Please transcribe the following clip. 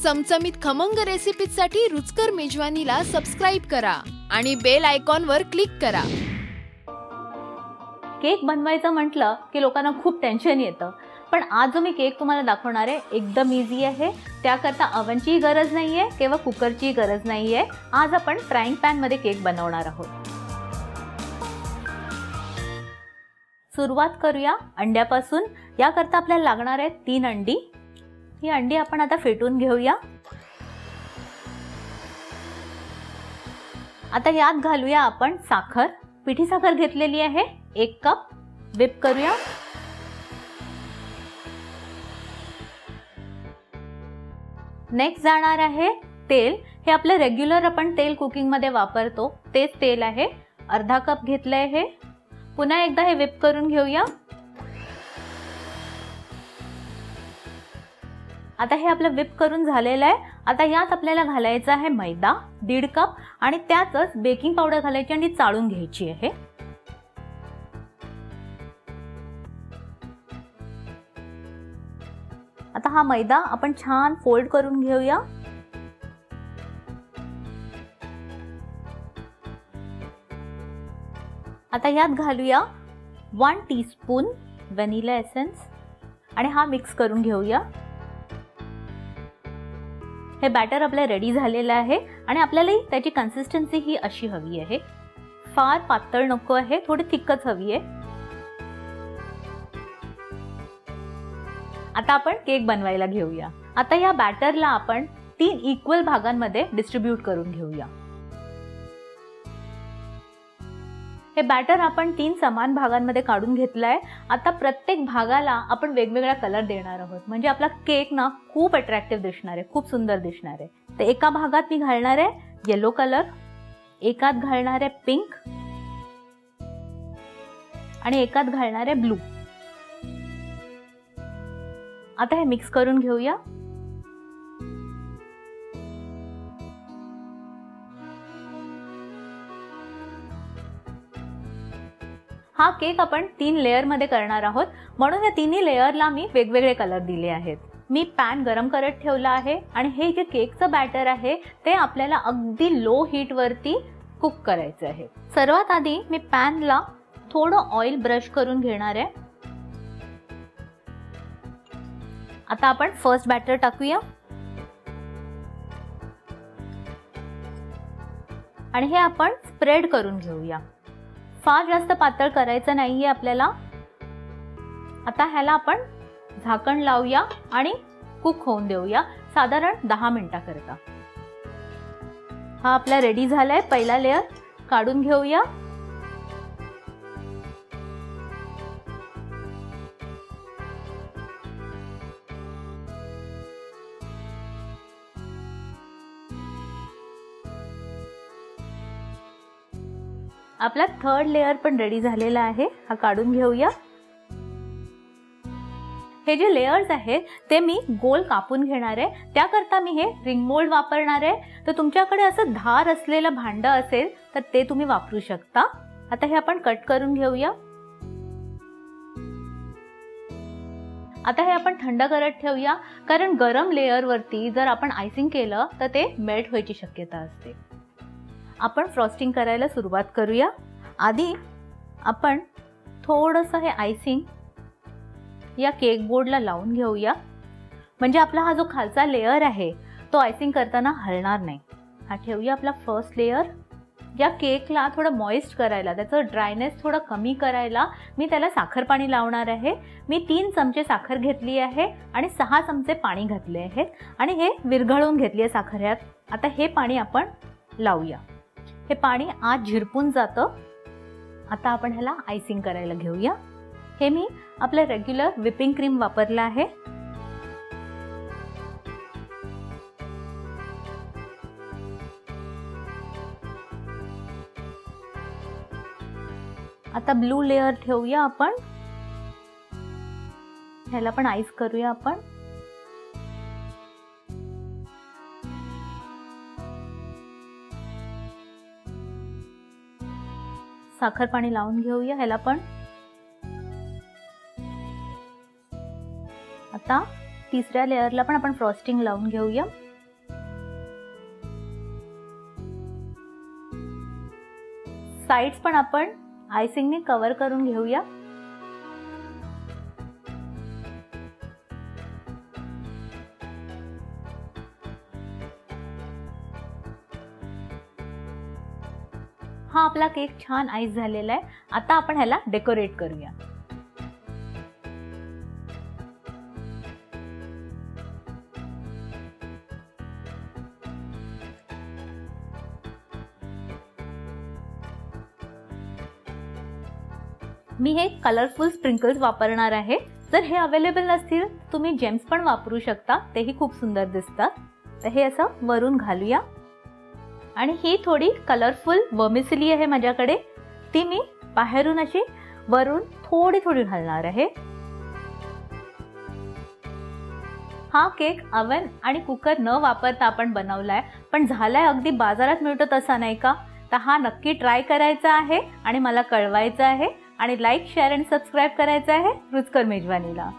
चमचमीत खमंग रेसिपीसाठी रुचकर मेजवानीला सबस्क्राईब करा आणि बेल आयकॉनवर क्लिक करा. केक बनवायचं म्हटलं की लोकांना खूप टेन्शन येतं, पण आज जो मी केक तुम्हाला दाखवणार आहे एकदम इझी आहे. त्याकरता अवनची गरज नाहीये किंवा कुकरची गरज नाहीये. आज आपण फ्राईंग पॅन मध्ये केक बनवणार आहोत. सुरुवात करूया अंड्यापासून. याकरता आपल्याला लागणार आहे 3 अंडी. ही अंडी आपण आता फेटून घेऊया. आता यात घालूया आपण साखर. पिठी साखर घेतलेली आहे 1 कप. व्हिप करूया. नेक्स्ट जाणार आहे तेल. हे आपलं रेग्युलर आपण तेल कुकिंग मध्ये वापरतो तेच तेल आहे. अर्धा कप घेतलंय हे. पुन्हा एकदा हे व्हिप करून घेऊया. आता हे आपलं व्हिप करून झालेलं आहे. आता यात आपल्याला घालायचा आहे मैदा 1.5 कप आणि त्यातच बेकिंग पावडर घालायची आणि चाळून घ्यायची आहे. आता हा मैदा आपण छान फोल्ड करून घेऊया. आता यात घालूया 1 टीस्पून व्हॅनिला एसेन्स आणि हा मिक्स करून घेऊया. हे बॅटर आपलं रेडी झालेलं आहे आणि आपल्याला त्याची कन्सिस्टन्सी ही अशी हवी आहे. फार पातळ नको आहे, थोडी थिकच हवी आहे. आता आपण केक बनवायला घेऊया. आता या बॅटरला आपण 3 इक्वल भागांमध्ये डिस्ट्रीब्यूट करून घेऊया. हे बॅटर आपण 3 समान भागांमध्ये काढून घेतलंय. आता प्रत्येक भागाला आपण वेगवेगळा कलर देणार आहोत, म्हणजे आपला केक ना खूप अट्रॅक्टिव्ह दिसणार आहे, खूप सुंदर दिसणार आहे. तर एका भागात मी घालणार आहे येलो कलर, एकात घालणार आहे पिंक आणि एकात घालणार आहे ब्लू. आता हे मिक्स करून घेऊया. हा केक आपण 3 लेयर मध्ये करणार आहोत, म्हणून या तिन्ही लेयरला मी वेगवेगळे कलर दिले आहेत. मी पॅन गरम करत ठेवला आहे आणि हे जे केकचं बॅटर आहे ते आपल्याला अगदी लो हीट वरती कुक करायचं आहे. सर्वात आधी मी पॅनला थोडं ऑइल ब्रश करून घेणार आहे. आता आपण फर्स्ट बॅटर टाकूया आणि हे आपण स्प्रेड करून घेऊया. फार जास्त पातळ करायचं नाहीये आपल्याला. आता ह्याला आपण झाकण लावूया आणि कुक होऊन देऊया साधारण 10 मिनिटाकरता. हा आपला रेडी झालाय. पहिला लेयर काढून घेऊया. आपला थर्ड लेयर पण रेडी झालेला आहे. हा काढून घेऊया. हे जे लेयर्स आहेत ते मी गोल कापून घेणार आहे. त्याकरता मी हे रिंग मोल्ड वापरणार आहे. तर तुमच्याकडे असं धार असलेलं भांड असेल तर ते तुम्ही वापरू शकता. आता हे आपण कट करून घेऊया. आता हे आपण थंड करत ठेवूया, कारण गरम लेयर वरती जर आपण आयसिंग केलं तर ते मेल्ट व्हायची शक्यता असते. आपण फ्रॉस्टिंग करायला सुरुवात करूया. आधी आपण थोडंसं हे आयसिंग या केक बोर्डला लावून घेऊया, म्हणजे आपला हा जो खालचा लेयर आहे तो आयसिंग करताना हलणार नाही. हा ठेवूया आपला फर्स्ट लेयर. या केकला थोडं मॉइस्ट करायला, त्याचं ड्रायनेस थोडं कमी करायला मी त्याला साखर पाणी लावणार आहे. मी 3 चमचे साखर घेतली आहे आणि 6 चमचे पाणी घातले आहेत आणि हे विरघळवून घेतली आहे साखर यात. आता हे पाणी आपण लावूया. हे पाणी आत झिरपून जातं. आता आपण ह्याला आयसिंग करायला घेऊया. हे मी आपलं रेग्युलर व्हिपिंग क्रीम वापरलं आहे. आता ब्लू लेयर ठेवूया आपण. ह्याला पण आईस करूया आपण. साखर पाणी लावून घेऊया ह्याला पण. आता तिसऱ्या लेयरला पण आपण फ्रॉस्टिंग लावून घेऊया. साइड्स पण आपण आयसिंगने कव्हर करून घेऊया. हा आपला केक छान आईस झालेला आहे. आता आपण ह्याला डेकोरेट करूया. मी हे कलरफुल स्प्रिंकल्स वापरणार आहे. जर हे अवेलेबल नसतील तुम्ही जेम्स पण वापरू शकता, तेही खूप सुंदर दिसतात. तर हे असं वरून घालूया. आणि ही थोडी कलरफुल वर्मिसेली आहे माझ्याकडे, ती मी बाहेरून अशी वरून थोडी थोडी घालणार आहे. हा केक ओव्हन आणि कुकर न वापरता आपण बनवलाय, पण झालाय अगदी बाजारात मिळतो तसा नाही का. तर हा नक्की ट्राय करायचा आहे आणि मला कळवायचं आहे. आणि लाईक, शेअर आणि सबस्क्राईब करायचं आहे रुचकर मेजवानीला.